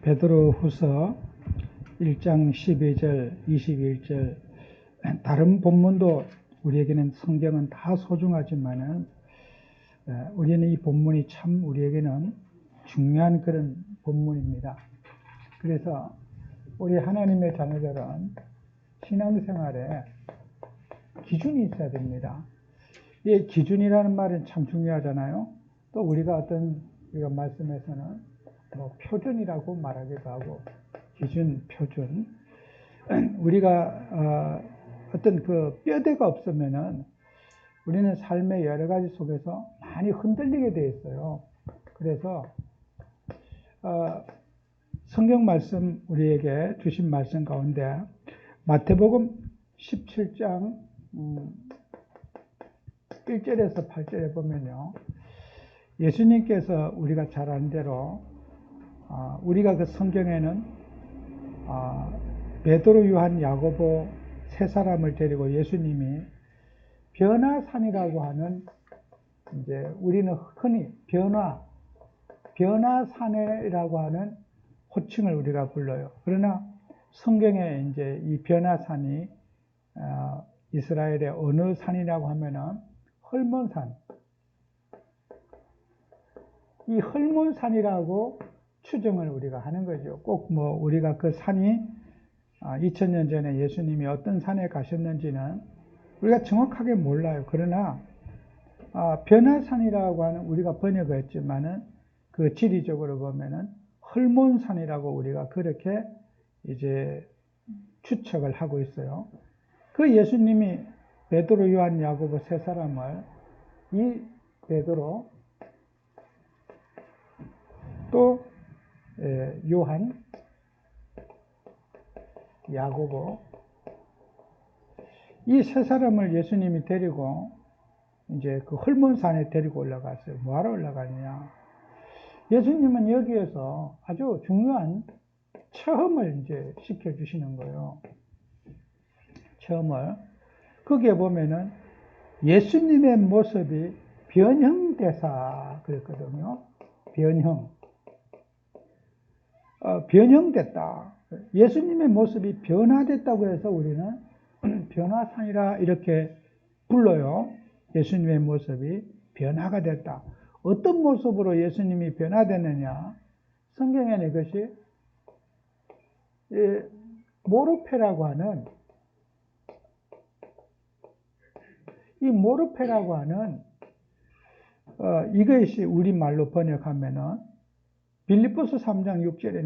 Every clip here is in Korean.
베드로후서 1장 12절, 21절. 다른 본문도 우리에게는 성경은 다 소중하지만은 우리는 이 본문이 참 우리에게는 중요한 그런 본문입니다. 그래서 우리 하나님의 자녀들은 신앙생활에 기준이 있어야 됩니다. 이 기준이라는 말은 참 중요하잖아요. 또 우리가 말씀에서는 표준이라고 말하기도 하고, 기준, 표준. 우리가 어떤 그 뼈대가 없으면은 우리는 삶의 여러 가지 속에서 많이 흔들리게 되어 있어요. 그래서 성경 말씀, 우리에게 주신 말씀 가운데 마태복음 17장 1절에서 8절에 보면요, 예수님께서 우리가 잘 아는 대로 우리가 그 성경에는 베드로, 요한, 야고보 세 사람을 데리고 예수님이 변화산이라고 하는, 이제 우리는 흔히 변화산이라고 하는 호칭을 우리가 불러요. 그러나 성경에 이제 이 변화산이 이스라엘의 어느 산이라고 하면은 헐몬산, 이 헐몬산이라고 추정을 우리가 하는 거죠. 꼭 우리가 그 산이 2000년 전에 예수님이 어떤 산에 가셨는지는 우리가 정확하게 몰라요. 그러나 변화산이라고 하는, 우리가 번역했지만은 그 지리적으로 보면은 헐몬산이라고 우리가 그렇게 이제 추측을 하고 있어요. 그 예수님이 베드로, 요한, 야고보 세 사람을, 이 베드로, 또 요한, 야고보, 이 세 사람을 예수님이 데리고 이제 그 헐몬산에 데리고 올라갔어요. 뭐하러 올라가느냐? 예수님은 여기에서 아주 중요한 체험을 이제 시켜주시는 거예요. 체험을. 거기에 보면은 예수님의 모습이 변형되사 그랬거든요. 변형됐다. 예수님의 모습이 변화됐다고 해서 우리는 변화산이라 이렇게 불러요. 예수님의 모습이 변화가 됐다. 어떤 모습으로 예수님이 변화됐느냐? 성경에는 이것이 모르페라고 하는, 이 모르페라고 하는 이것이 우리말로 번역하면은 빌립보서 3장 6절에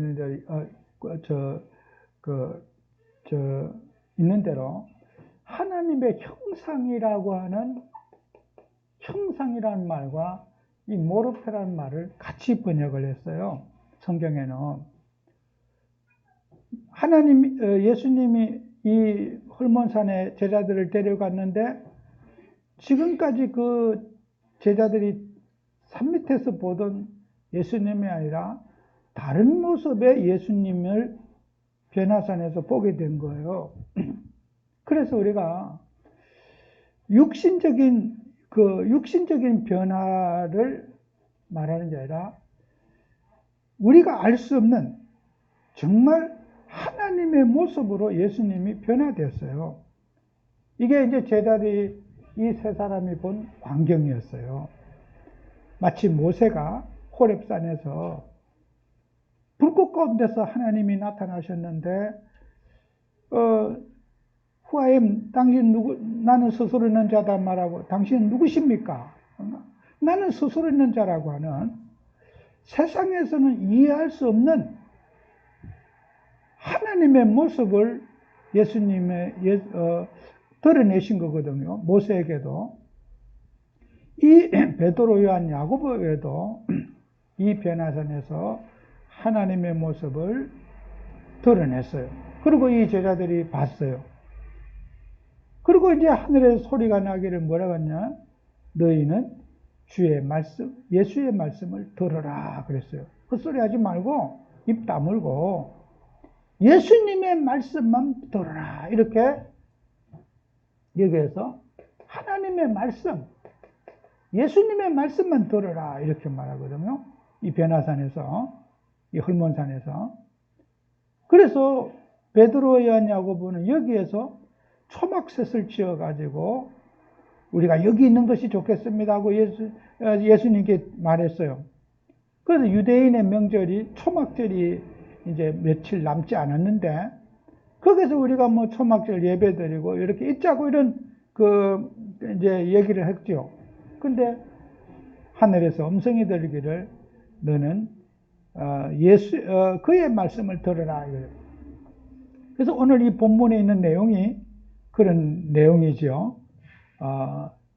있는 대로 하나님의 형상이라고 하는, 형상이라는 말과 이 모르페라는 말을 같이 번역을 했어요. 성경에는 예수님이 이 헐몬산에 제자들을 데려갔는데, 지금까지 그 제자들이 산 밑에서 보던 예수님이 아니라 다른 모습의 예수님을 변화산에서 보게 된 거예요. 그래서 우리가 육신적인 변화를 말하는 게 아니라 우리가 알 수 없는 정말 하나님의 모습으로 예수님이 변화되었어요. 이게 이제 제자들이, 이 세 사람이 본 광경이었어요. 마치 모세가 호렙산에서 불꽃 가운데서 하나님이 나타나셨는데, 후아임, 나는 스스로 있는 자다 말하고, 당신은 누구십니까? 나는 스스로 있는 자라고 하는, 세상에서는 이해할 수 없는 하나님의 모습을 예수님의 드러내신 거거든요. 모세에게도, 이 베드로, 요한, 야고보에게도 이 변화산에서 하나님의 모습을 드러냈어요. 그리고 이 제자들이 봤어요. 그리고 이제 하늘에서 소리가 나기를 뭐라고 하냐? 너희는 주의 말씀, 예수의 말씀을 들으라 그랬어요. 헛소리 하지 말고 입 다물고 예수님의 말씀만 들으라, 이렇게 여기에서 하나님의 말씀, 예수님의 말씀만 들으라 이렇게 말하거든요. 이 변화산에서, 이 헐몬산에서. 그래서 베드로, 요한, 야고보는 여기에서 초막셋을 지어가지고 우리가 여기 있는 것이 좋겠습니다 하고 예수님께 말했어요. 그래서 유대인의 명절이 초막절이 이제 며칠 남지 않았는데 거기서 우리가 뭐 초막절 예배드리고 이렇게 잊자고 이런 이제 얘기를 했죠. 근데 하늘에서 음성이 들리기를 너는 그의 말씀을 들으라. 그래서 오늘 이 본문에 있는 내용이 그런 내용이죠.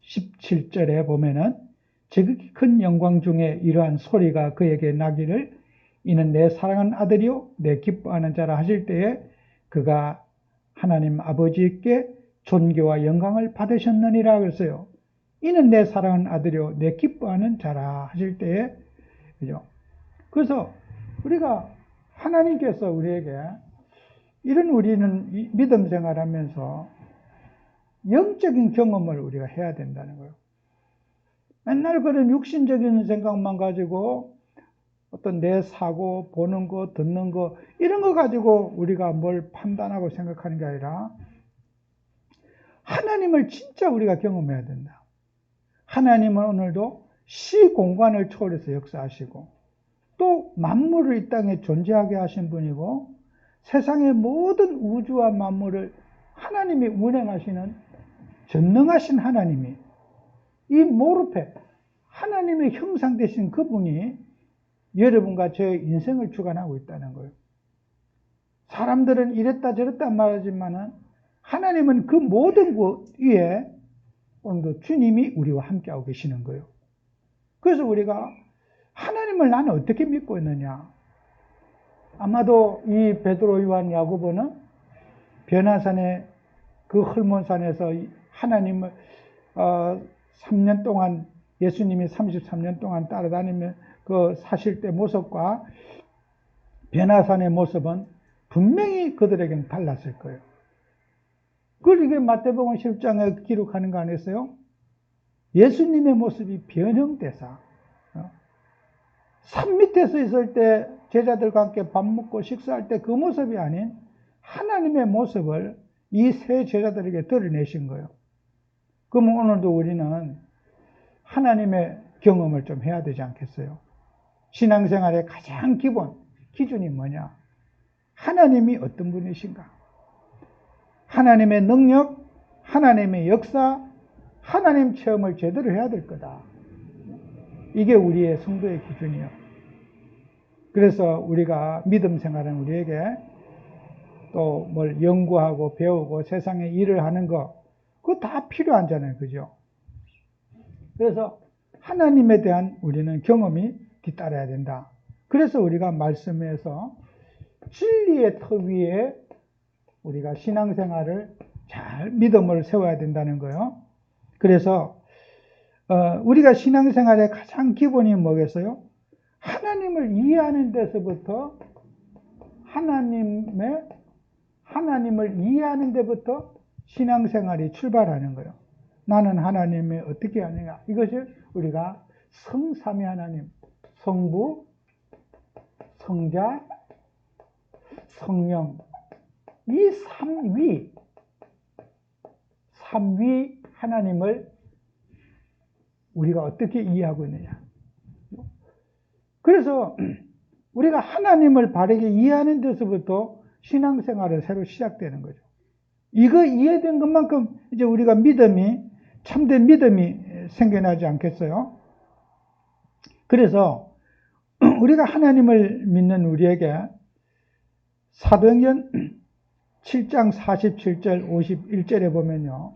17절에 보면은 지극히 큰 영광 중에 이러한 소리가 그에게 나기를 이는 내 사랑하는 아들이요 내 기뻐하는 자라 하실 때에 그가 하나님 아버지께 존귀와 영광을 받으셨느니라 그랬어요. 이는 내 사랑하는 아들이요 내 기뻐하는 자라 하실 때에, 그죠? 그래서 우리가 하나님께서 우리에게 이런 우리는 믿음 생활하면서 영적인 경험을 우리가 해야 된다는 거예요. 맨날 그런 육신적인 생각만 가지고 어떤 내 사고, 보는 거, 듣는 거 이런 거 가지고 우리가 뭘 판단하고 생각하는 게 아니라 하나님을 진짜 우리가 경험해야 된다. 하나님은 오늘도 시공간을 초월해서 역사하시고 또 만물을 이 땅에 존재하게 하신 분이고 세상의 모든 우주와 만물을 하나님이 운행하시는 전능하신 하나님이 이 모르페 하나님의 형상 되신 그분이 여러분과 저의 인생을 주관하고 있다는 거예요. 사람들은 이랬다 저랬다 말하지만은 하나님은 그 모든 것 위에 오늘도 주님이 우리와 함께하고 계시는 거예요. 그래서 우리가 하나님을 나는 어떻게 믿고 있느냐? 아마도 이 베드로, 요한, 야고보는 변화산의 그 헐몬산에서 하나님을 3년 동안 예수님이 33년 동안 따라다니며 그 사실 때 모습과 변화산의 모습은 분명히 그들에게는 달랐을 거예요. 그걸 이게 마태복음 10장에 기록하는 거 아니었어요? 예수님의 모습이 변형돼서 산 밑에서 있을 때 제자들과 함께 밥 먹고 식사할 때 그 모습이 아닌 하나님의 모습을 이 세 제자들에게 드러내신 거예요. 그러면 오늘도 우리는 하나님의 경험을 좀 해야 되지 않겠어요? 신앙생활의 가장 기본 기준이 뭐냐? 하나님이 어떤 분이신가? 하나님의 능력, 하나님의 역사, 하나님 체험을 제대로 해야 될 거다. 이게 우리의 성도의 기준이요. 그래서 우리가 믿음 생활은 우리에게 또 뭘 연구하고 배우고 세상에 일을 하는 거, 그거 다 필요하잖아요. 그죠? 그래서 하나님에 대한 우리는 경험이 뒤따라야 된다. 그래서 우리가 말씀에서 진리의 터 위에 우리가 신앙생활을 잘 믿음을 세워야 된다는 거예요. 그래서 우리가 신앙생활의 가장 기본이 뭐겠어요? 하나님을 이해하는 데서부터 하나님을 이해하는 데부터 신앙생활이 출발하는 거예요. 나는 하나님을 어떻게 하느냐? 이것을 우리가 성삼위 하나님, 성부, 성자, 성령, 이 삼위 하나님을 우리가 어떻게 이해하고 있느냐? 그래서 우리가 하나님을 바르게 이해하는 데서부터 신앙생활이 새로 시작되는 거죠. 이거 이해된 것만큼 이제 우리가 참된 믿음이 생겨나지 않겠어요? 그래서 우리가 하나님을 믿는 우리에게 사도행전 7장 47절 51절에 보면요.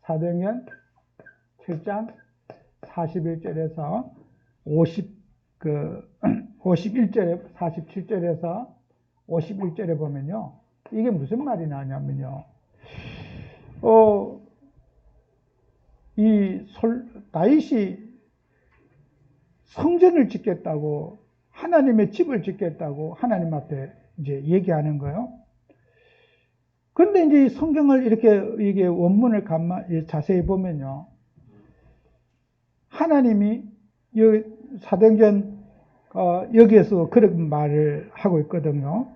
사도행전 7장 41절에서 51절에 47절에서 51절에 보면요. 이게 무슨 말이 나냐면요. 다윗이 성전을 짓겠다고 하나님의 집을 짓겠다고 하나님 앞에 이제 얘기하는 거예요. 그런데 이제 성경을 이게 원문을 자세히 보면요. 하나님이 사도행전 여기에서 그런 말을 하고 있거든요.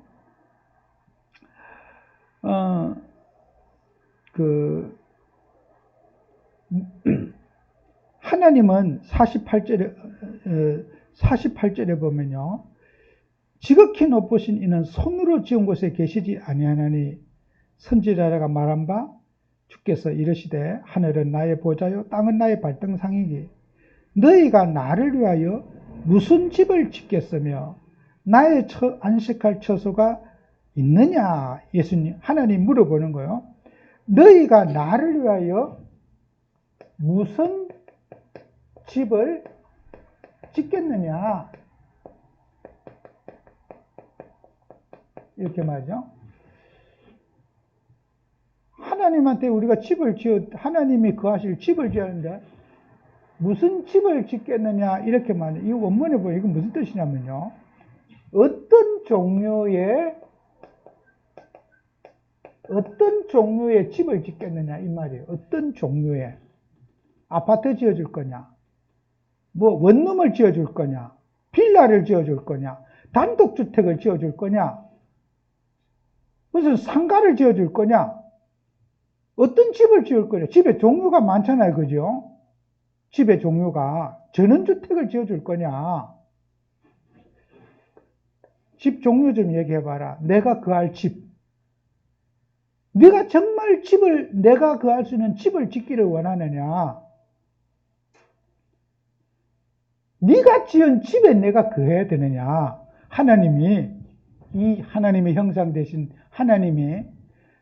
그 하나님은 48절에 보면요. 지극히 높으신 이는 손으로 지은 곳에 계시지 아니하나니 선지자가 말한 바 주께서 이르시되 하늘은 나의 보좌요 땅은 나의 발등상이기 너희가 나를 위하여 무슨 집을 짓겠으며 나의 안식할 처소가 있느냐? 예수님 하나님 물어보는 거예요. 너희가 나를 위하여 무슨 집을 짓겠느냐? 이렇게 말이죠. 하나님한테 우리가 하나님이 거하실 집을 지었는데 무슨 집을 짓겠느냐 이렇게 말해요. 이 원문에 보면 이건 무슨 뜻이냐면요. 어떤 종류의 집을 짓겠느냐 이 말이에요. 어떤 종류의 아파트 지어줄 거냐, 뭐 원룸을 지어줄 거냐, 빌라를 지어줄 거냐, 단독주택을 지어줄 거냐, 무슨 상가를 지어줄 거냐, 어떤 집을 지을 거냐. 집의 종류가 많잖아요, 그죠? 집의 종류가 전원주택을 지어줄 거냐, 집 종류 좀 얘기해봐라. 내가 거할 집. 네가 정말 내가 거할 수 있는 집을 짓기를 원하느냐? 네가 지은 집에 내가 거해야 되느냐? 이 하나님의 형상 되신 하나님이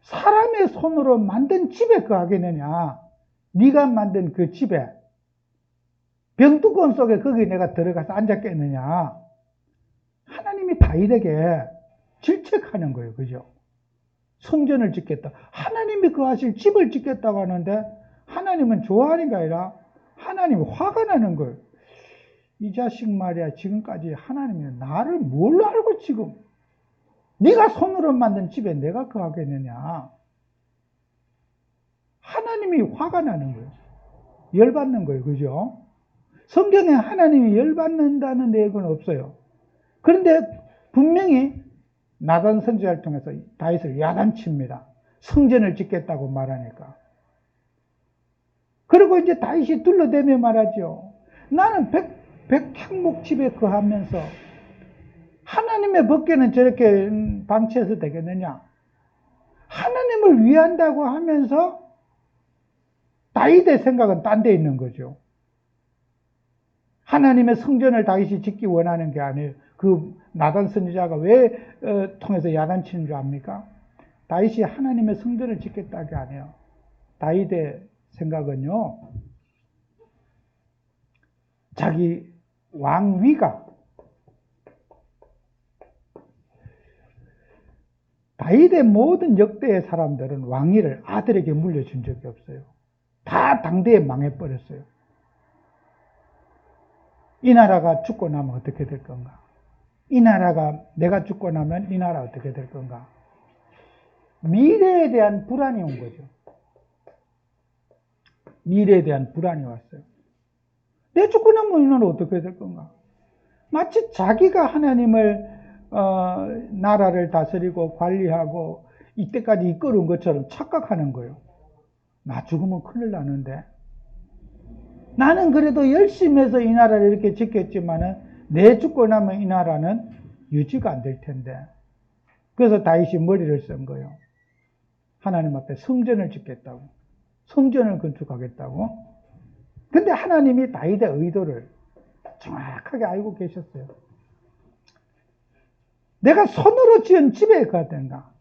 사람의 손으로 만든 집에 거하겠느냐? 네가 만든 그 집에 병뚜껑 속에 거기 내가 들어가서 앉았겠느냐? 하나님이 다윗에게 질책하는 거예요. 그죠? 성전을 짓겠다. 하나님이 거하실 집을 짓겠다고 하는데 하나님은 좋아하는 게 아니라 하나님이 화가 나는 거예요. 이 자식 말이야. 지금까지 하나님이 나를 뭘로 알고 지금 네가 손으로 만든 집에 내가 거하겠느냐. 하나님이 화가 나는 거예요. 열받는 거예요. 그죠? 성경에 하나님이 열받는다는 내용은 없어요. 그런데 분명히 나단 선지자를 통해서 다윗을 야단칩니다. 성전을 짓겠다고 말하니까. 그리고 이제 다윗이 둘러대며 말하죠. 나는 백향목집에 거하면서 하나님의 법궤는 저렇게 방치해서 되겠느냐. 하나님을 위한다고 하면서 다윗의 생각은 딴 데 있는 거죠. 하나님의 성전을 다윗이 짓기 원하는 게 아니에요. 그 나단 선지자가 왜 통해서 야단치는 줄 압니까? 다윗이 하나님의 성전을 짓겠다는 게 아니에요. 다윗의 생각은요, 자기 왕위가, 다윗의 모든 역대의 사람들은 왕위를 아들에게 물려준 적이 없어요. 다 당대에 망해버렸어요. 이 나라가 죽고 나면 어떻게 될 건가? 이 나라가 내가 죽고 나면 이 나라 어떻게 될 건가? 미래에 대한 불안이 온 거죠. 미래에 대한 불안이 왔어요. 내 죽고 나면 이 나라 어떻게 될 건가? 마치 자기가 하나님을 나라를 다스리고 관리하고 이때까지 이끌은 것처럼 착각하는 거예요. 나 죽으면 큰일 나는데. 나는 그래도 열심히 해서 이 나라를 이렇게 지켰지만은 내 죽고 나면 이 나라는 유지가 안 될 텐데. 그래서 다윗이 머리를 쓴 거예요. 하나님 앞에 성전을 짓겠다고. 성전을 건축하겠다고. 근데 하나님이 다윗의 의도를 정확하게 알고 계셨어요. 내가 손으로 지은 집에 가든가.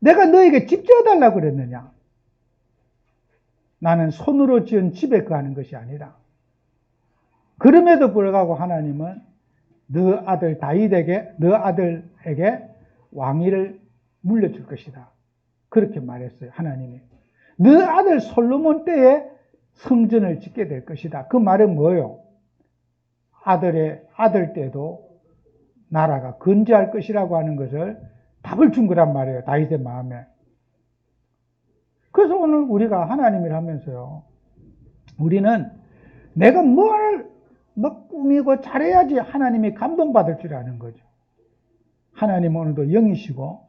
내가 너에게 집 지어달라고 그랬느냐. 나는 손으로 지은 집에 거하는 것이 아니라. 그럼에도 불구하고 하나님은 너 아들에게 왕위를 물려줄 것이다. 그렇게 말했어요. 하나님이. 너 아들 솔로몬 때에 성전을 짓게 될 것이다. 그 말은 뭐예요? 아들 때도 나라가 건재할 것이라고 하는 것을 답을 준 거란 말이에요. 다윗의 마음에. 그래서 오늘 우리가 하나님을 하면서요. 우리는 내가 뭘 꾸미고 잘해야지 하나님이 감동받을 줄 아는 거죠. 하나님은 오늘도 영이시고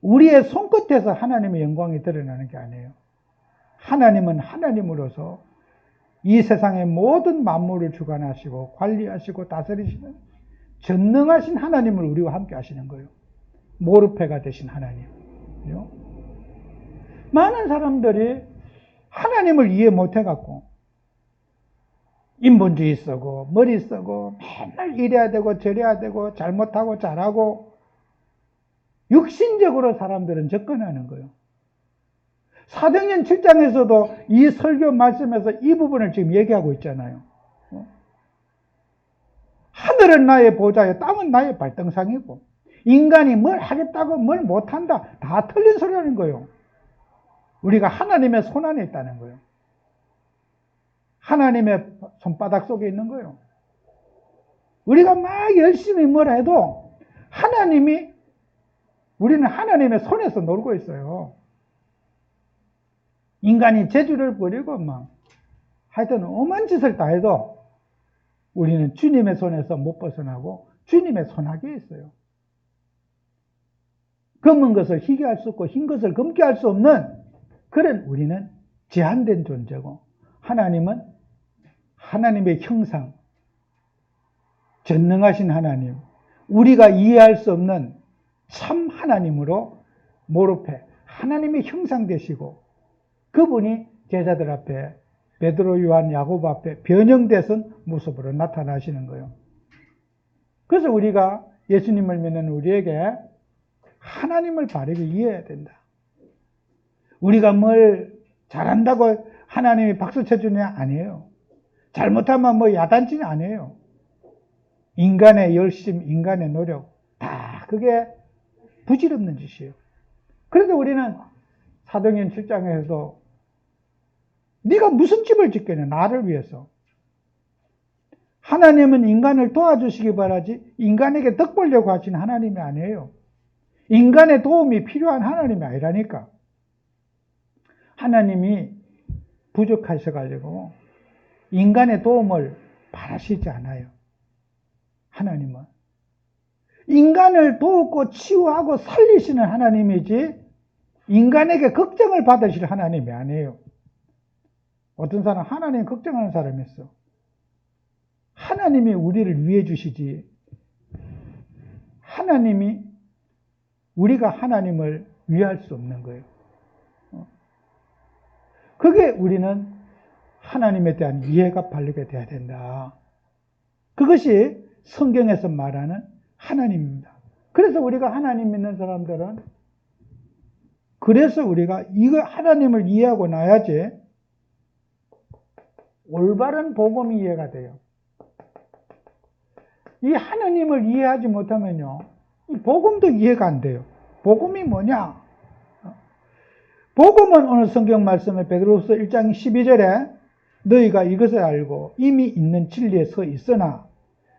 우리의 손끝에서 하나님의 영광이 드러나는 게 아니에요. 하나님은 하나님으로서 이 세상의 모든 만물을 주관하시고 관리하시고 다스리시는 전능하신 하나님을 우리와 함께 하시는 거예요. 모르페가 되신 하나님. 많은 사람들이 하나님을 이해 못해갖고 인본주의 쓰고 머리 쓰고 맨날 이래야 되고 저래야 되고 잘못하고 잘하고 육신적으로 사람들은 접근하는 거예요. 사도행전 7장에서도 이 설교 말씀에서 이 부분을 지금 얘기하고 있잖아요. 하늘은 나의 보좌요 땅은 나의 발등상이고 인간이 뭘 하겠다고 뭘 못한다 다 틀린 소리라는 거예요. 우리가 하나님의 손 안에 있다는 거예요. 하나님의 손바닥 속에 있는 거예요. 우리가 막 열심히 뭘 해도 우리는 하나님의 손에서 놀고 있어요. 인간이 재주를 부리고 하여튼 오만 짓을 다 해도 우리는 주님의 손에서 못 벗어나고 주님의 손아귀에 있어요. 검은 것을 희게 할 수 없고 흰 것을 검게 할 수 없는 그런 우리는 제한된 존재고 하나님은 하나님의 형상, 전능하신 하나님, 우리가 이해할 수 없는 참 하나님으로 모르페, 하나님의 형상 되시고 그분이 제자들 앞에 베드로, 요한, 야고보 앞에 변형되선 모습으로 나타나시는 거예요. 그래서 우리가 예수님을 믿는 우리에게 하나님을 바르게 이해해야 된다. 우리가 뭘 잘한다고 하나님이 박수 쳐주냐? 아니에요. 잘못하면 야단치냐? 아니에요. 인간의 열심, 인간의 노력 다 그게 부질없는 짓이에요. 그래서 우리는 사도행전 7장에서도 네가 무슨 집을 짓겠냐? 나를 위해서. 하나님은 인간을 도와주시기 바라지 인간에게 덕 보려고 하신 하나님이 아니에요. 인간의 도움이 필요한 하나님이 아니라니까. 하나님이 부족하셔가지고 인간의 도움을 바라시지 않아요. 하나님은 인간을 돕고 치유하고 살리시는 하나님이지 인간에게 걱정을 받으실 하나님이 아니에요. 어떤 사람 하나님 걱정하는 사람이 있어. 하나님이 우리를 위해 주시지 하나님이 우리가 하나님을 위할 수 없는 거예요. 그게 우리는 하나님에 대한 이해가 바르게 돼야 된다. 그것이 성경에서 말하는 하나님입니다. 그래서 우리가 하나님 믿는 사람들은 그래서 우리가 이거 하나님을 이해하고 나야지 올바른 복음이 이해가 돼요. 이 하나님을 이해하지 못하면요, 이 복음도 이해가 안 돼요. 복음이 뭐냐? 복음은 오늘 성경 말씀에 베드로후서 1장 12절에 너희가 이것을 알고 이미 있는 진리에 서 있으나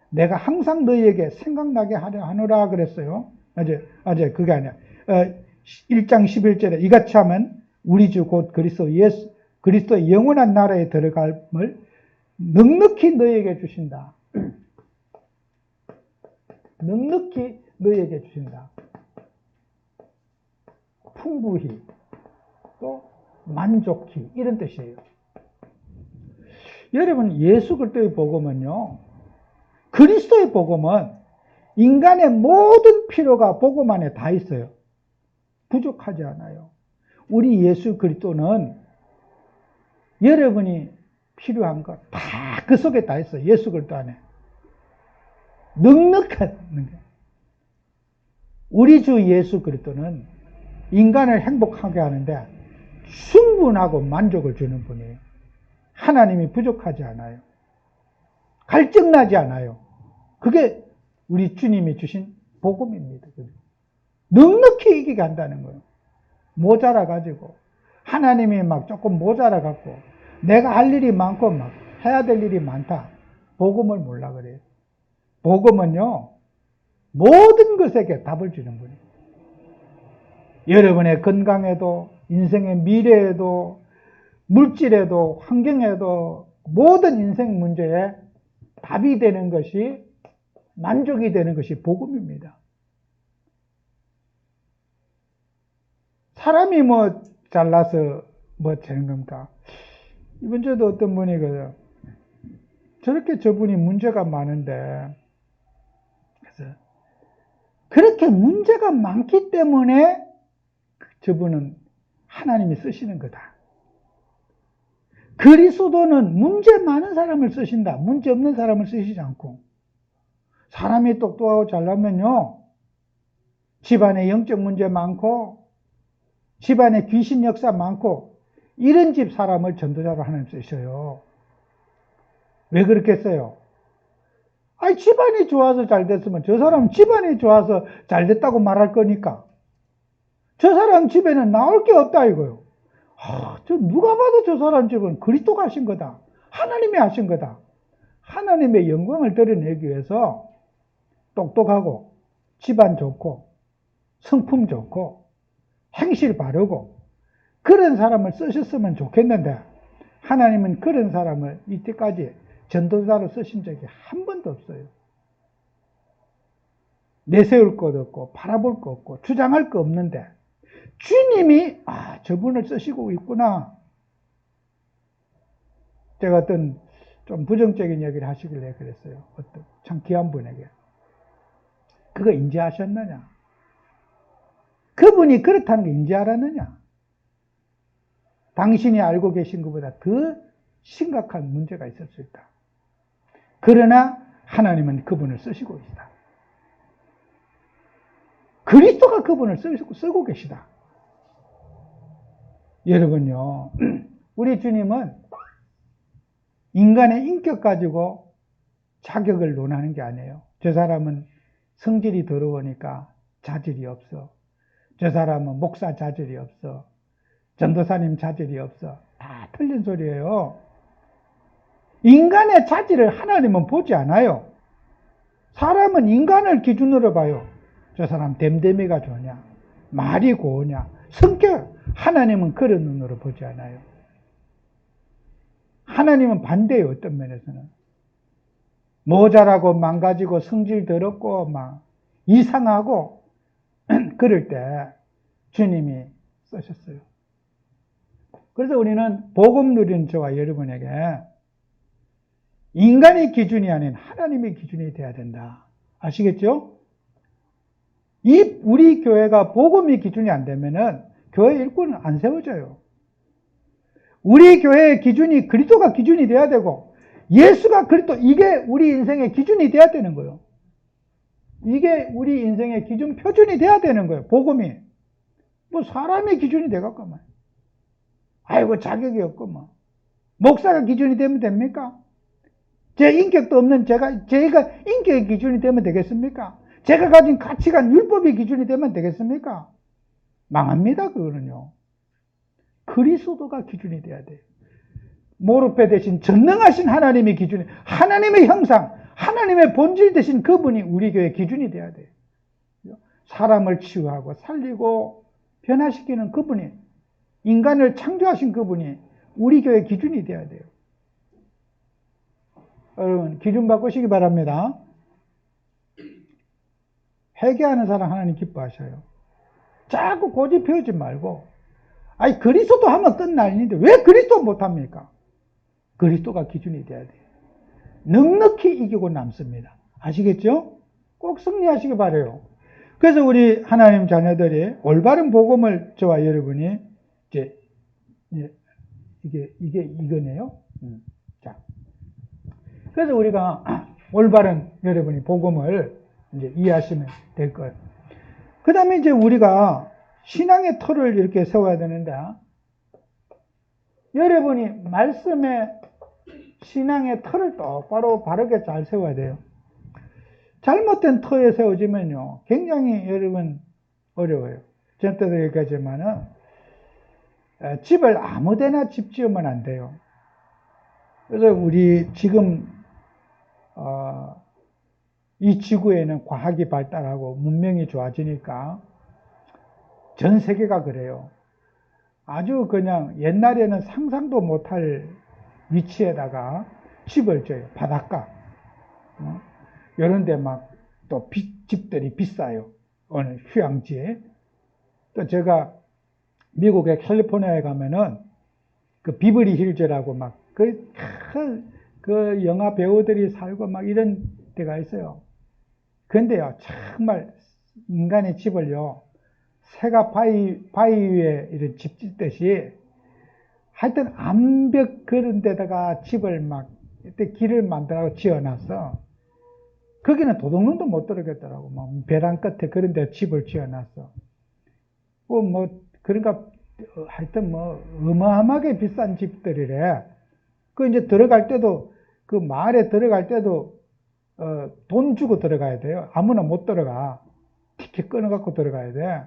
내가 항상 너희에게 생각나게 하려 하노라 그랬어요. 아직 그게 아니야. 1장 11절에 이같이 하면 우리 주 곧 그리스도의 영원한 나라에 들어감을 넉넉히 너희에게 주신다. 넉넉히 너희에게 주신다. 풍부히 또 만족히 이런 뜻이에요. 여러분 예수 그리스도의 복음은요, 그리스도의 복음은 인간의 모든 필요가 복음 안에 다 있어요. 부족하지 않아요. 우리 예수 그리스도는 여러분이 필요한 것 다 그 속에 다 있어요. 예수 그리스도 안에. 넉넉한 게. 우리 주 예수 그리스도는 인간을 행복하게 하는데 충분하고 만족을 주는 분이에요. 하나님이 부족하지 않아요. 갈증나지 않아요. 그게 우리 주님이 주신 복음입니다. 넉넉히 이기게 한다는 거예요. 모자라가지고 하나님이 막 조금 모자라갖고 내가 할 일이 많고 막 해야 될 일이 많다. 복음을 몰라 그래요. 복음은요, 모든 것에게 답을 주는 분이에요. 여러분의 건강에도, 인생의 미래에도, 물질에도, 환경에도, 모든 인생 문제에 답이 되는 것이, 만족이 되는 것이 복음입니다. 사람이 뭐 잘나서 뭐 되는 겁니까? 이번 주에도 어떤 분이 저렇게 저분이 문제가 많은데, 그래서 그렇게 문제가 많기 때문에 저분은 하나님이 쓰시는 거다. 그리스도는 문제 많은 사람을 쓰신다. 문제 없는 사람을 쓰시지 않고. 사람이 똑똑하고 잘나면요, 집안에 영적 문제 많고, 집안에 귀신 역사 많고, 이런 집 사람을 전도자로 하나님 쓰셔요. 왜 그렇겠어요? 아니, 집안이 좋아서 잘 됐으면 저 사람 집안이 좋아서 잘 됐다고 말할 거니까. 저 사람 집에는 나올 게 없다 이거요. 저 누가 봐도 저 사람 집은 그리스도가 하신 거다. 하나님이 하신 거다. 하나님의 영광을 드러내기 위해서 똑똑하고 집안 좋고 성품 좋고 행실 바르고 그런 사람을 쓰셨으면 좋겠는데 하나님은 그런 사람을 이때까지 전도자로 쓰신 적이 한 번도 없어요. 내세울 것 없고 바라볼 것 없고 주장할 거 없는데 주님이 저분을 쓰시고 있구나. 제가 어떤 좀 부정적인 얘기를 하시길래 그랬어요. 어떤 참 귀한 분에게. 그거 인지하셨느냐? 그분이 그렇다는 거 인지 알았느냐? 당신이 알고 계신 것보다 더 심각한 문제가 있을 수 있다. 그러나 하나님은 그분을 쓰시고 계시다. 그리스도가 그분을 쓰고 계시다. 여러분요, 우리 주님은 인간의 인격 가지고 자격을 논하는 게 아니에요. 저 사람은 성질이 더러우니까 자질이 없어. 저 사람은 목사 자질이 없어. 전도사님 자질이 없어. 다 틀린 소리예요. 인간의 자질을 하나님은 보지 않아요. 사람은 인간을 기준으로 봐요. 저 사람 댐댐이가 좋냐, 말이 고우냐, 성격. 하나님은 그런 눈으로 보지 않아요. 하나님은 반대예요. 어떤 면에서는 모자라고 망가지고 성질 더럽고 막 이상하고 그럴 때 주님이 쓰셨어요. 그래서 우리는 복음 누리는 저와 여러분에게 인간의 기준이 아닌 하나님의 기준이 돼야 된다. 아시겠죠? 우리 교회가 복음이 기준이 안 되면은 교회 일꾼은 안 세워져요. 우리 교회의 기준이 그리스도가 기준이 돼야 되고 예수가 그리스도, 이게 우리 인생의 기준이 돼야 되는 거예요. 이게 우리 인생의 기준 표준이 돼야 되는 거예요. 복음이. 뭐 사람의 기준이 돼갖고만. 아이고 자격이 없구만. 목사가 기준이 되면 됩니까? 제 인격도 없는 제가 인격의 기준이 되면 되겠습니까? 제가 가진 가치관, 율법의 기준이 되면 되겠습니까? 망합니다, 그거는요. 그리스도가 기준이 돼야 돼요. 모르페 대신 전능하신 하나님의 기준이, 하나님의 형상, 하나님의 본질 대신 그분이 우리 교회의 기준이 돼야 돼요. 사람을 치유하고 살리고 변화시키는 그분이, 인간을 창조하신 그분이 우리 교회의 기준이 돼야 돼요. 여러분, 기준 바꾸시기 바랍니다. 회개하는 사람 하나님 기뻐하셔요. 자꾸 고집 피우지 말고, 아니 그리스도 하면 끝날 일인데 왜 그리스도 못합니까? 그리스도가 기준이 돼야 돼요. 넉넉히 이기고 남습니다. 아시겠죠? 꼭 승리하시기 바라요. 그래서 우리 하나님 자녀들이 올바른 복음을 저와 여러분이 이제 이게 이거네요. 자, 그래서 우리가 올바른 여러분이 복음을 이제 이해하시면 될 거예요. 그 다음에 이제 우리가 신앙의 틀을 이렇게 세워야 되는데, 여러분이 말씀의 신앙의 틀을 똑바로 바르게 잘 세워야 돼요. 잘못된 틀에 세워지면요, 굉장히 여러분 어려워요. 전 때도 얘기하지만은, 집을 아무 데나 집 지으면 안 돼요. 그래서 우리 지금, 이 지구에는 과학이 발달하고 문명이 좋아지니까 전 세계가 그래요. 아주 그냥 옛날에는 상상도 못할 위치에다가 집을 져요. 바닷가. 이런데 막 또 집들이 비싸요. 어느 휴양지에. 또 제가 미국의 캘리포니아에 가면은 그 비버리 힐즈라고 막 그 영화 배우들이 살고 막 이런 데가 있어요. 근데요, 정말 인간의 집을요, 새가 바위 위에 이런 집 짓듯이 하여튼 암벽 그런 데다가 집을 막 이때 길을 만들어 지어놨어. 거기는 도둑놈도 못 들어가겠더라고. 막 벼랑 끝에 그런 데 집을 지어놨어. 그러니까 하여튼 어마어마하게 비싼 집들이래. 그 이제 들어갈 때도 그 마을에 들어갈 때도 돈 주고 들어가야 돼요. 아무나 못 들어가. 티켓 끊어갖고 들어가야 돼.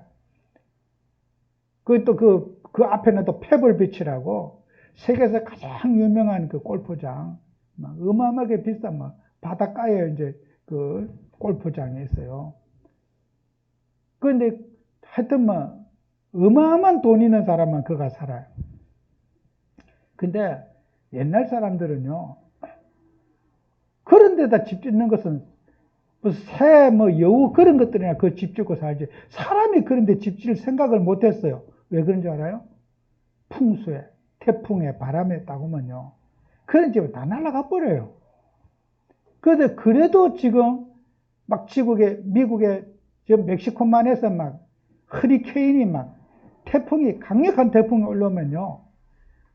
그 앞에는 또 페블비치라고 세계에서 가장 유명한 그 골프장, 막 어마어마하게 비싼 바닷가에 이제 그 골프장이 있어요. 그런데 하여튼 어마어마한 돈 있는 사람만 거가 살아요. 근데 옛날 사람들은요, 그런 데다 집 짓는 것은 새, 여우 그런 것들이나 그 집 짓고 살지. 사람이 그런 데 집 지을 생각을 못 했어요. 왜 그런 줄 알아요? 풍수에, 태풍에, 바람에 따구면요. 그런 집은 다 날아가 버려요. 그런데 그래도 지금 막 미국에 지금 멕시코만에서 막 허리케인이 태풍이, 강력한 태풍이 올라오면요.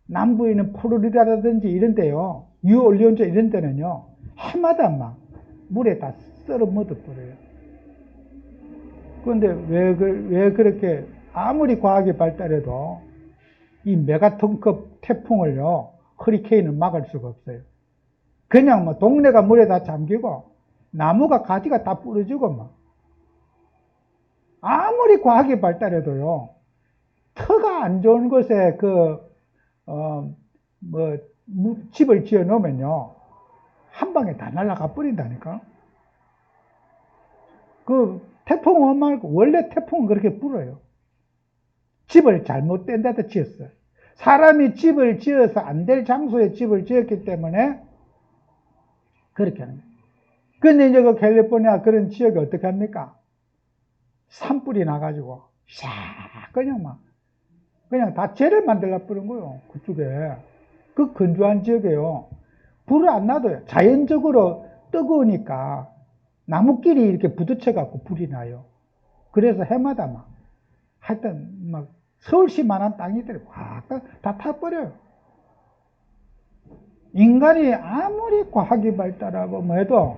남부에 있는 플로리다라든지 이런 데요. 뉴올리온즈 이런 데는요. 해마다 물에 다 썰어 묻어버려요. 그런데 왜 그렇게 아무리 과학이 발달해도 이 메가톤급 태풍을요, 허리케인을 막을 수가 없어요. 그냥 동네가 물에 다 잠기고 나무가 가지가 다 부러지고 아무리 과학이 발달해도요, 터가 안 좋은 곳에 집을 지어 놓으면요, 한 방에 다 날아가 버린다니까. 그 태풍은 말고 원래 태풍은 그렇게 불어요. 집을 잘못된 데다 지었어요. 사람이 집을 지어서 안 될 장소에 집을 지었기 때문에 그렇게 하는 거예요. 근데 이제 그 캘리포니아 그런 지역이 어떻게 합니까? 산불이 나가지고 샥 그냥 다 재를 만들어 버린 거예요. 그쪽에. 그 건조한 지역에요. 불을 안 놔둬요. 자연적으로 뜨거우니까 나무끼리 이렇게 부딪혀 갖고 불이 나요. 그래서 해마다 하여튼 서울시만한 땅이들이 확 다 타버려요. 인간이 아무리 과학이 발달하고 해도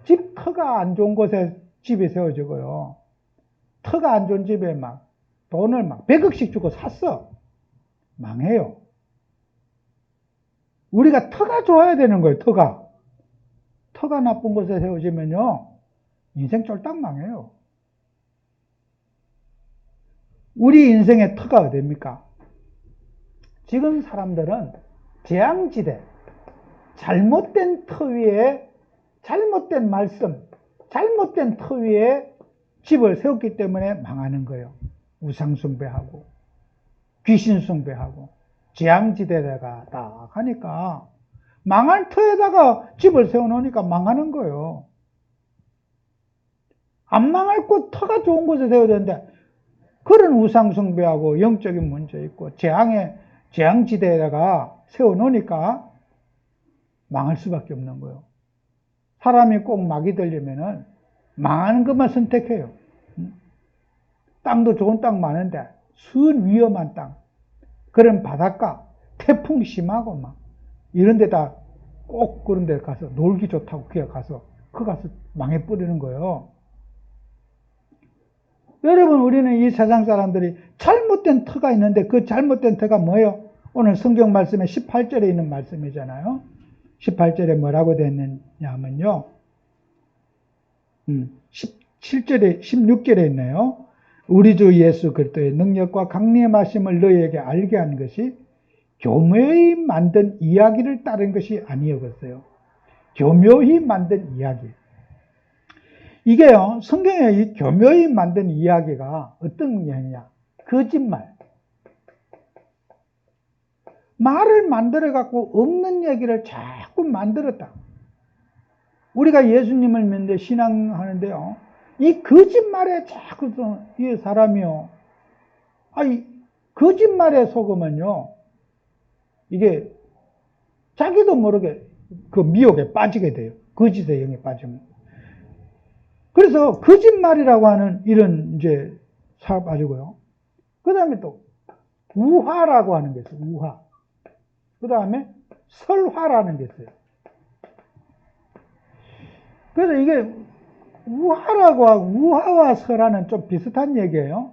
집 터가 안 좋은 곳에 집이 세워지고요. 터가 안 좋은 집에 돈을 100억씩 주고 샀어. 망해요. 우리가 터가 좋아야 되는 거예요, 터가. 터가 나쁜 곳에 세워지면요, 인생 쫄딱 망해요. 우리 인생의 터가 어딥니까? 지금 사람들은 재앙지대, 잘못된 터 위에, 잘못된 말씀, 잘못된 터 위에 집을 세웠기 때문에 망하는 거예요. 우상숭배하고, 귀신숭배하고, 재앙지대에다가 딱 하니까, 망한 터에다가 집을 세워놓으니까 망하는 거예요. 안 망할 곳, 터가 좋은 곳에 세워야 되는데, 그런 우상숭배하고 영적인 문제 있고 재앙지대에다가 세워놓으니까 망할 수밖에 없는 거예요. 사람이 꼭 막이 들려면은 망하는 것만 선택해요. 땅도 좋은 땅 많은데 순 위험한 땅, 그런 바닷가, 태풍 심하고 이런 데다 꼭 그런 데 가서 놀기 좋다고 그냥 가서 망해버리는 거예요. 여러분, 우리는 이 세상 사람들이 잘못된 터가 있는데 그 잘못된 터가 뭐예요? 오늘 성경 말씀에 18절에 있는 말씀이잖아요. 18절에 뭐라고 되어 있느냐면요. 17절에, 16절에 있네요. 우리 주 예수 그리스도의 능력과 강림하심을 너희에게 알게 한 것이 교묘히 만든 이야기를 따른 것이 아니었어요. 교묘히 만든 이야기. 이게요, 성경에 이 교묘히 만든 이야기가 어떤 이야기냐? 거짓말. 말을 만들어갖고 없는 얘기를 자꾸 만들었다. 우리가 예수님을 믿는데 신앙하는데요, 이 거짓말에 자꾸 이 사람이요, 아니, 거짓말에 속으면요, 이게 자기도 모르게 그 미혹에 빠지게 돼요. 거짓의 영에 빠지면. 그래서 거짓말이라고 하는 이런 이제 사업 빠지고요. 그 다음에 또 우화라고 하는 게 있어요. 우화. 그 다음에 설화라는 게 있어요. 그래서 이게 우화라고 하고 우화와 설화는 좀 비슷한 얘기예요.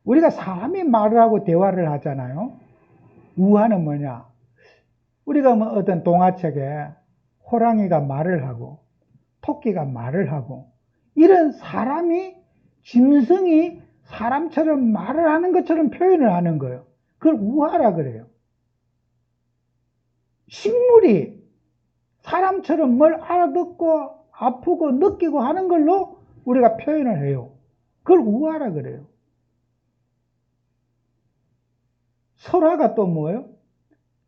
우리가 사람이 말을 하고 대화를 하잖아요. 우화는 뭐냐? 우리가 뭐 어떤 동화책에 호랑이가 말을 하고 토끼가 말을 하고 이런 사람이 짐승이 사람처럼 말을 하는 것처럼 표현을 하는 거예요. 그걸 우화라 그래요. 식물이 사람처럼 뭘 알아듣고 아프고 느끼고 하는 걸로 우리가 표현을 해요. 그걸 우화라 그래요. 설화가 또 뭐예요?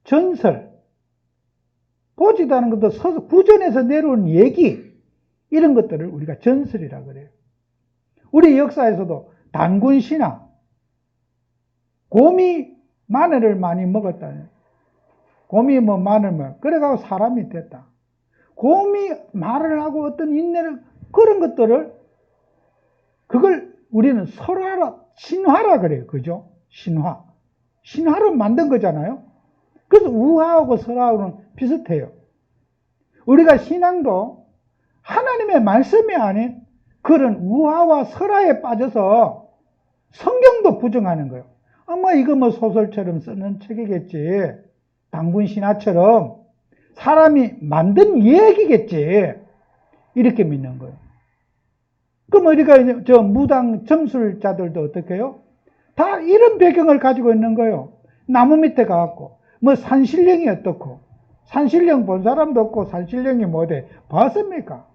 전설. 보지도 않은 것도 서서 구전에서 내려온 얘기, 이런 것들을 우리가 전설이라 그래요. 우리 역사에서도 단군 신화, 곰이 마늘을 많이 먹었다. 곰이 뭐 마늘 먹, 그래가지고 사람이 됐다. 곰이 말을 하고 어떤 인내를, 그런 것들을, 그걸 우리는 설화라, 신화라 그래요. 그죠? 신화. 신화로 만든 거잖아요. 그래서 우화하고 설화하고는 비슷해요. 우리가 신앙도 하나님의 말씀이 아닌 그런 우화와 설화에 빠져서 성경도 부정하는 거예요. 아마 이거 뭐 소설처럼 쓰는 책이겠지. 단군 신화처럼 사람이 만든 얘기겠지. 이렇게 믿는 거예요. 그럼 우리가 저 무당 점술자들도 어떻게 해요? 다 이런 배경을 가지고 있는 거예요. 나무 밑에 가갖고 뭐 산신령이 어떻고, 산신령 본 사람도 없고 산신령이 뭐돼 봤습니까?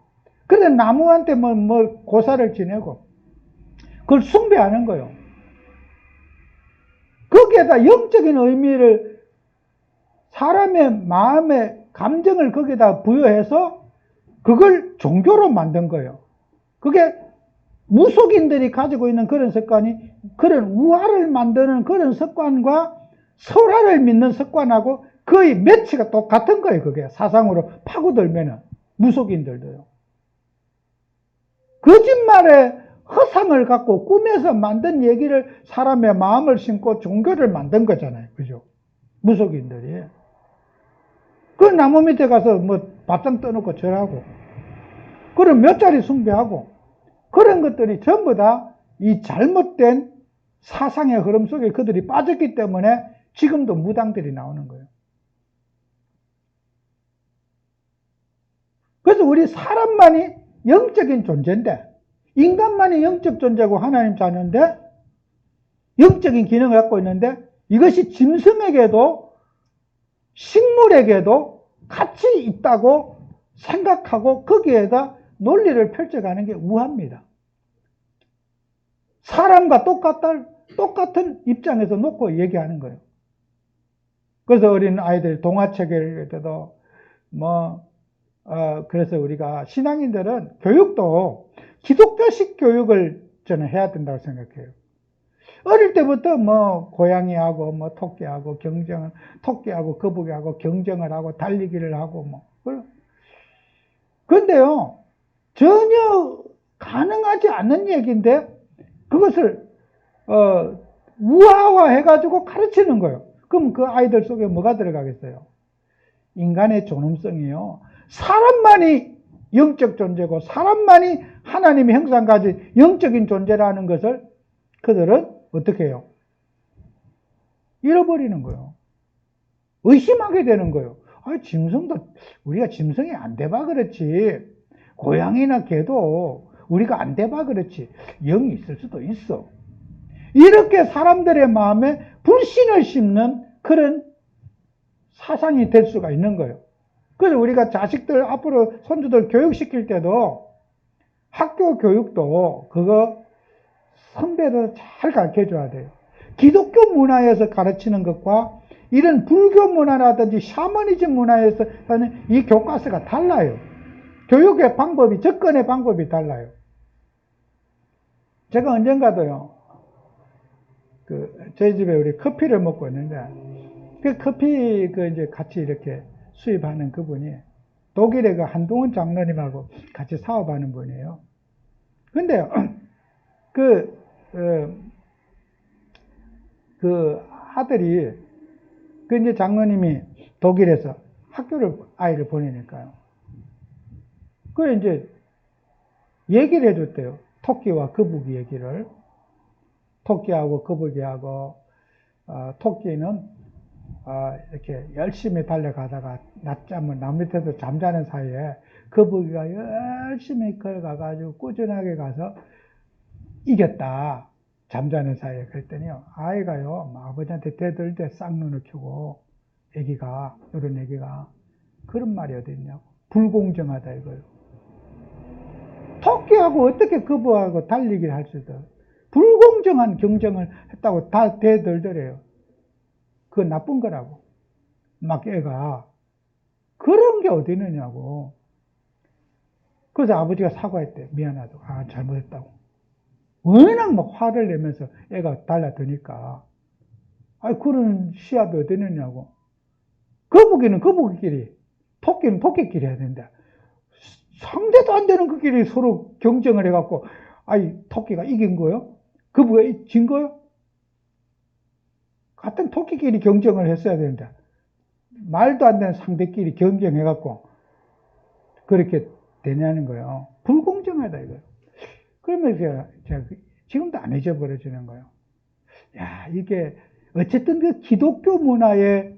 그런데 나무한테 뭐 고사를 지내고 그걸 숭배하는 거예요. 거기에다 영적인 의미를, 사람의 마음의 감정을 거기에다 부여해서 그걸 종교로 만든 거예요. 그게 무속인들이 가지고 있는 그런 습관이, 그런 우화를 만드는 그런 습관과 설화를 믿는 습관하고 거의 매치가 똑같은 거예요. 그게 사상으로 파고들면은, 무속인들도요. 거짓말에 허상을 갖고 꿈에서 만든 얘기를 사람의 마음을 심고 종교를 만든 거잖아요. 그죠? 무속인들이. 그 나무 밑에 가서 뭐 밥상 떠놓고 절하고, 그런 몇 자리 숭배하고, 그런 것들이 전부 다 이 잘못된 사상의 흐름 속에 그들이 빠졌기 때문에 지금도 무당들이 나오는 거예요. 그래서 우리 사람만이 영적인 존재인데, 인간만이 영적 존재고 하나님 자녀인데, 영적인 기능을 갖고 있는데, 이것이 짐승에게도 식물에게도 같이 있다고 생각하고 거기에다 논리를 펼쳐가는 게 우화입니다. 사람과 똑같은 입장에서 놓고 얘기하는 거예요. 그래서 어린 아이들 동화책 읽을 때도 그래서 우리가 신앙인들은 교육도 기독교식 교육을 저는 해야 된다고 생각해요. 어릴 때부터 고양이하고 토끼하고 토끼하고 거북이하고 경쟁을 하고 달리기를 하고 그런데요, 전혀 가능하지 않는 얘기인데 그것을 우화화해가지고 가르치는 거예요. 그럼 그 아이들 속에 뭐가 들어가겠어요? 인간의 존엄성이요, 사람만이 영적 존재고 사람만이 하나님의 형상 가진 영적인 존재라는 것을 그들은 어떻게 해요? 잃어버리는 거예요. 의심하게 되는 거예요. 짐승도 우리가 짐승이 안 돼봐 그렇지, 고양이나 개도 우리가 안 돼봐 그렇지, 영이 있을 수도 있어. 이렇게 사람들의 마음에 불신을 심는 그런 사상이 될 수가 있는 거예요. 그래서 우리가 자식들 앞으로 손주들 교육시킬 때도 학교 교육도 그거 선배로 잘 가르쳐 줘야 돼요. 기독교 문화에서 가르치는 것과 이런 불교 문화라든지 샤머니즘 문화에서 하는 이 교과서가 달라요. 교육의 방법이, 접근의 방법이 달라요. 제가 언젠가도요, 저희 집에 우리 커피를 먹고 있는데, 그 커피 이제 같이 이렇게 수입하는 그분이 독일의 그 한동훈 장로님하고 같이 사업하는 분이에요. 근데, 그 아들이, 이제 장로님이 독일에서 아이를 보내니까요. 그래, 이제, 얘기를 해줬대요. 토끼와 거북이 얘기를. 토끼하고 거북이하고, 토끼는, 이렇게 열심히 달려가다가 낮잠을 나무 밑에서 잠자는 사이에 거북이가 열심히 걸어가가지고 꾸준하게 가서 이겼다. 잠자는 사이에. 그랬더니요, 아이가요, 아버지한테 대들 때 쌍눈을 켜고, 이런 애기가, 그런 말이 어디 있냐고. 불공정하다 이거요. 토끼하고 어떻게 거북하고 달리기를 할 수 있어요? 불공정한 경쟁을 했다고 다 대들더래요. 그건 나쁜 거라고. 막 애가. 그런 게 어디 있느냐고. 그래서 아버지가 사과했대. 미안하다고. 잘못했다고. 워낙 막 화를 내면서 애가 달라드니까. 그런 시합이 어디 있느냐고. 거북이는 거북이끼리, 토끼는 토끼끼리 해야 된다. 상대도 안 되는 그 끼리 서로 경쟁을 해갖고, 토끼가 이긴 거요? 거북이가 진 거요? 같은 토끼끼리 경쟁을 했어야 된다. 말도 안 되는 상대끼리 경쟁해갖고, 그렇게 되냐는 거예요. 불공정하다, 이거요. 그러면서 제가 지금도 안 잊어버려지는 거예요. 이게, 어쨌든 그 기독교 문화의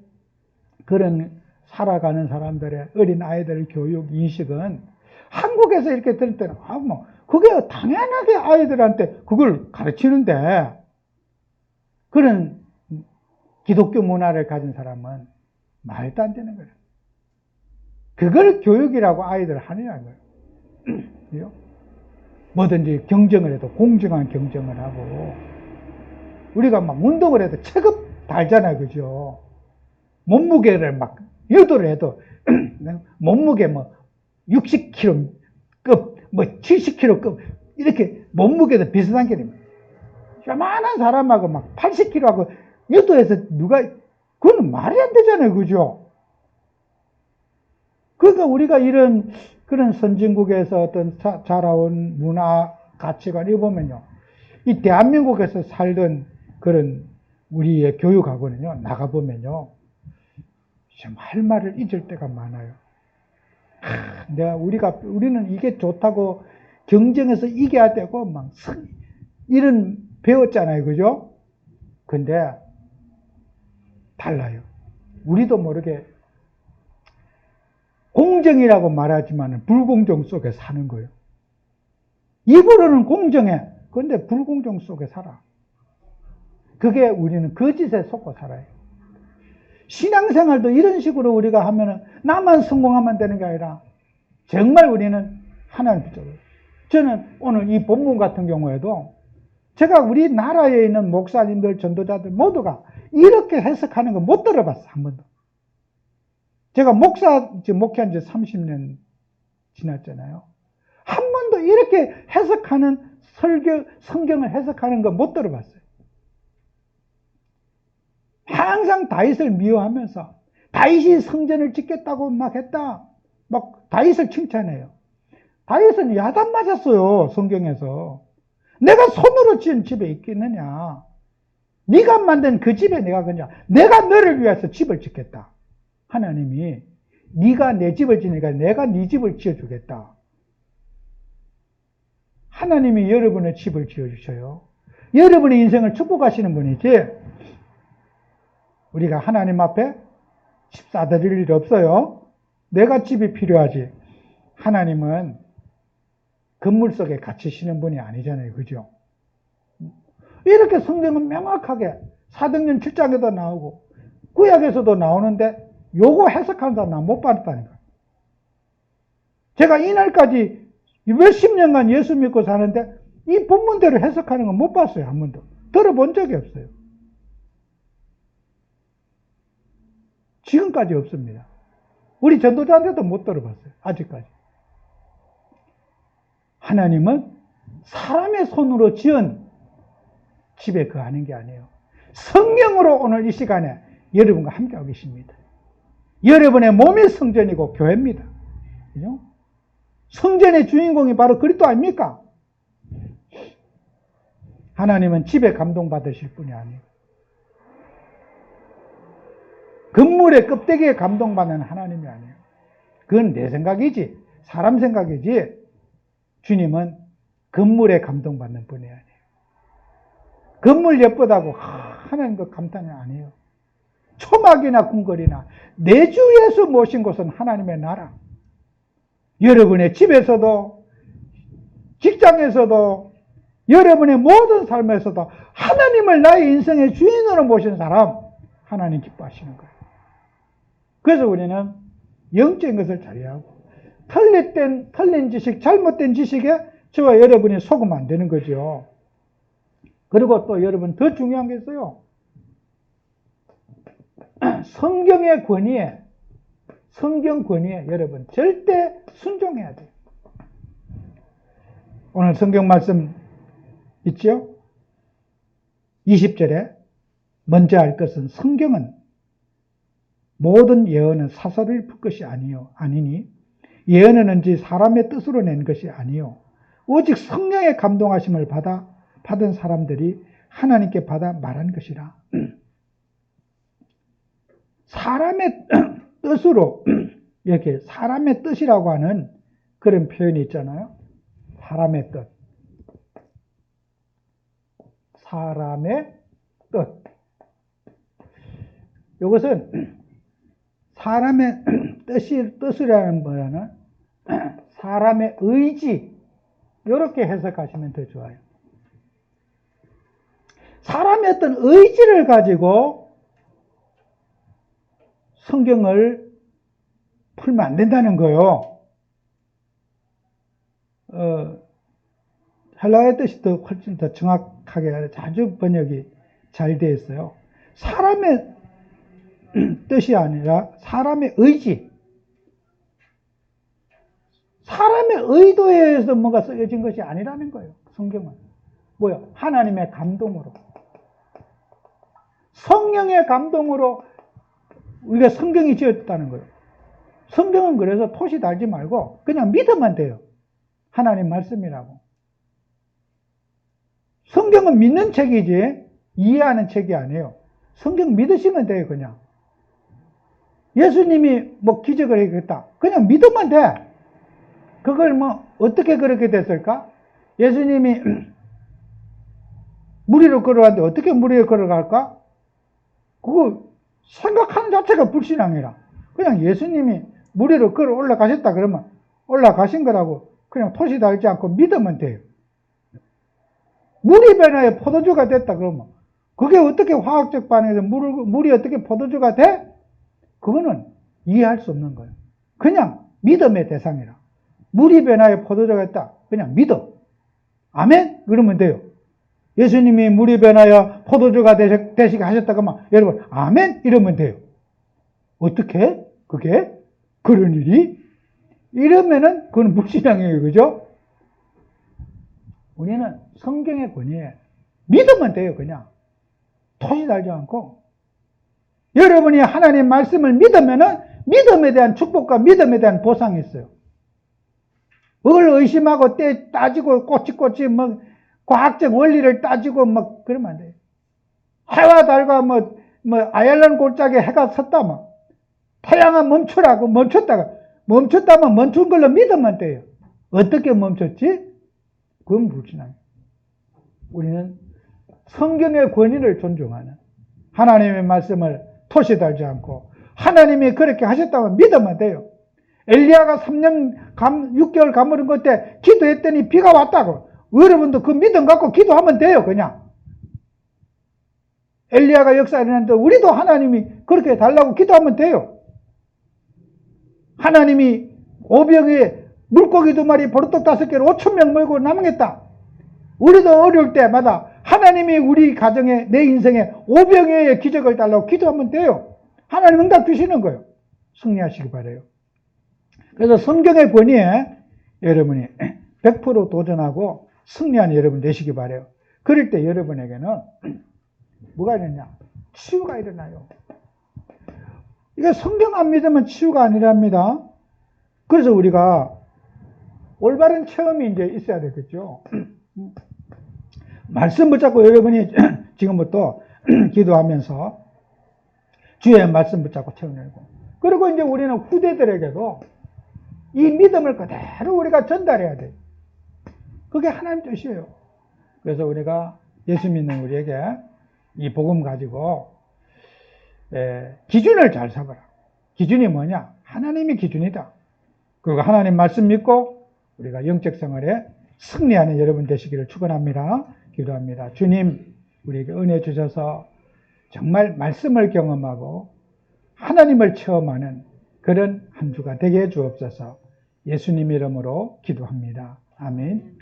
그런 살아가는 사람들의 어린 아이들 교육 인식은 한국에서 이렇게 들을 때는, 그게 당연하게 아이들한테 그걸 가르치는데, 그런 기독교 문화를 가진 사람은 말도 안 되는 거예요. 그걸 교육이라고 아이들 하느냐는 거예요. 뭐든지 경쟁을 해도 공정한 경쟁을 하고, 우리가 막 운동을 해도 체급 달잖아요. 그죠? 몸무게를 막 유도를 해도, 몸무게 60kg 급, 70kg 급, 이렇게 몸무게도 비슷한 게입니다. 요만한 사람하고 막 80kg하고 유도해서 그건 말이 안 되잖아요. 그죠? 그러니까 우리가 그런 선진국에서 어떤 자라온 문화, 가치관, 이거 보면요. 이 대한민국에서 살던 그런 우리의 교육하고는요, 나가보면요. 참 할 말을 잊을 때가 많아요. 우리는 이게 좋다고 경쟁에서 이겨야 되고, 이런 배웠잖아요. 그죠? 근데, 달라요. 우리도 모르게 공정이라고 말하지만 불공정 속에 사는 거예요. 입으로는 공정해. 그런데 불공정 속에 살아. 그게 우리는 거짓에 속고 살아요. 신앙생활도 이런 식으로 우리가 하면은 나만 성공하면 되는 게 아니라 정말 우리는 하나님 붙잡아요. 저는 오늘 이 본문 같은 경우에도 제가 우리나라에 있는 목사님들, 전도자들 모두가 이렇게 해석하는 거 못 들어봤어, 한 번도. 제가 목회한 지 30년 지났잖아요. 한 번도 이렇게 해석하는 성경을 해석하는 거 못 들어봤어요. 항상 다윗을 미워하면서 다윗이 성전을 짓겠다고 막 했다. 막 다윗을 칭찬해요. 다윗은 야단 맞았어요. 성경에서. 내가 손으로 지은 집에 있겠느냐. 네가 만든 그 집에 내가 그냥 내가 너를 위해서 집을 짓겠다. 하나님이 네가 내 집을 지으니까 내가 네 집을 지어주겠다. 하나님이 여러분의 집을 지어주셔요. 여러분의 인생을 축복하시는 분이지 우리가 하나님 앞에 집 사드릴 일 없어요. 내가 집이 필요하지. 하나님은 건물 속에 갇히시는 분이 아니잖아요. 그죠? 이렇게 성경은 명확하게 사도행전 7장에도 나오고 구약에서도 나오는데 요거 해석하는 사람 난 못 봤다니까. 제가 이날까지 몇십 년간 예수 믿고 사는데 이 본문대로 해석하는 건 못 봤어요. 한 번도. 들어본 적이 없어요. 지금까지 없습니다. 우리 전도자한테도 못 들어봤어요. 아직까지. 하나님은 사람의 손으로 지은 집에 거하는 게 아니에요. 성령으로 오늘 이 시간에 여러분과 함께하고 계십니다. 여러분의 몸이 성전이고 교회입니다. 그죠? 성전의 주인공이 바로 그리스도 아닙니까? 하나님은 집에 감동받으실 분이 아니에요. 건물의 껍데기에 감동받는 하나님이 아니에요. 그건 내 생각이지, 사람 생각이지, 주님은 건물에 감동받는 분이 아니에요. 건물 예쁘다고 하나님 그 감탄이 아니에요. 초막이나 궁궐이나 내 주에서 모신 곳은 하나님의 나라. 여러분의 집에서도, 직장에서도, 여러분의 모든 삶에서도 하나님을 나의 인생의 주인으로 모신 사람, 하나님 기뻐하시는 거예요. 그래서 우리는 영적인 것을 잘 이해하고, 틀린 지식, 잘못된 지식에 저와 여러분이 속으면 안 되는 거죠. 그리고 또 여러분 더 중요한 게 있어요. 성경의 권위에, 성경 권위에 여러분 절대 순종해야 돼요. 오늘 성경 말씀 있죠? 20절에 먼저 알 것은 성경은 모든 예언은 사설을 풀 것이 아니니 예언은 언제 사람의 뜻으로 낸 것이 아니요 오직 성령의 감동하심을 받은 사람들이 하나님께 받아 말한 것이라. 사람의 뜻으로, 이렇게 사람의 뜻이라고 하는 그런 표현이 있잖아요. 사람의 뜻. 사람의 뜻. 이것은 사람의 뜻이라는 거는 사람의 의지, 이렇게 해석하시면 더 좋아요. 사람의 어떤 의지를 가지고 성경을 풀면 안 된다는 거예요. 헬라어의 뜻이 훨씬 더 정확하게 자주 번역이 잘 되어 있어요. 사람의 뜻이 아니라 사람의 의지. 사람의 의도에 의해서 뭔가 쓰여진 것이 아니라는 거예요. 성경은. 뭐요? 하나님의 감동으로. 성령의 감동으로 우리가 성경이 지었다는 거예요. 성경은 그래서 토시 달지 말고 그냥 믿으면 돼요. 하나님 말씀이라고. 성경은 믿는 책이지 이해하는 책이 아니에요. 성경 믿으시면 돼요. 그냥. 예수님이 뭐 기적을 해겠다. 그냥 믿으면 돼. 그걸 뭐 어떻게 그렇게 됐을까? 예수님이 물 위로 걸어갔는데 어떻게 물 위로 걸어갈까? 그거 생각하는 자체가 불신앙이라. 그냥 예수님이 물 위로 걸어 올라가셨다 그러면 올라가신 거라고 그냥 토시 달지 않고 믿으면 돼요. 물이 변화해 포도주가 됐다 그러면 그게 어떻게 화학적 반응에서 물이 어떻게 포도주가 돼? 그거는 이해할 수 없는 거예요. 그냥 믿음의 대상이라. 물이 변화해 포도주가 됐다. 그냥 믿어. 아멘? 그러면 돼요. 예수님이 물이 변하여 포도주가 되시게 하셨다 그러면 여러분 아멘? 이러면 돼요. 어떻게? 그게? 그런 일이? 이러면은 그건 불신앙이에요. 그죠? 우리는 성경의 권위에 믿으면 돼요. 그냥. 토시 달지 않고. 여러분이 하나님 말씀을 믿으면은 믿음에 대한 축복과 믿음에 대한 보상이 있어요. 그걸 의심하고 따지고 꼬치꼬치 뭐 과학적 원리를 따지고 막 그러면 안 돼요. 해와 달과 뭐 아얄란 골짜기에 해가 섰다 뭐 태양아 멈추라고 멈췄다면 멈춘 걸로 믿으면 돼요. 어떻게 멈췄지? 그건 불신앙이에요. 우리는 성경의 권위를 존중하는 하나님의 말씀을 토시 달지 않고 하나님이 그렇게 하셨다면 믿으면 돼요. 엘리야가 3년 6개월 가물은 그때 기도했더니 비가 왔다고. 여러분도 그 믿음 갖고 기도하면 돼요. 그냥. 엘리야가 역사를 했는데 우리도 하나님이 그렇게 달라고 기도하면 돼요. 하나님이 오병이에 물고기 2마리 보르떡 5개로 5,000명 모이고 남겠다. 우리도 어려울 때마다 하나님이 우리 가정에 내 인생에 오병이의 기적을 달라고 기도하면 돼요. 하나님 응답 주시는 거예요. 승리하시기 바라요. 그래서 성경의 권위에 여러분이 100% 도전하고 승리한 여러분 되시기 바라요. 그럴 때 여러분에게는 뭐가 일어나냐? 치유가 일어나요. 이게 성경 안 믿으면 치유가 아니랍니다. 그래서 우리가 올바른 체험이 이제 있어야 되겠죠. 말씀 붙잡고 여러분이 지금부터 기도하면서 주의 말씀 붙잡고 체험하고, 그리고 이제 우리는 후대들에게도 이 믿음을 그대로 우리가 전달해야 돼요. 그게 하나님 뜻이에요. 그래서 우리가 예수 믿는 우리에게 이 복음 가지고 기준을 잘 삼아라. 기준이 뭐냐? 하나님이 기준이다. 그리고 하나님 말씀 믿고 우리가 영적 생활에 승리하는 여러분 되시기를 축원합니다. 기도합니다. 주님, 우리에게 은혜 주셔서 정말 말씀을 경험하고 하나님을 체험하는 그런 한 주가 되게 해 주옵소서. 예수님 이름으로 기도합니다. 아멘.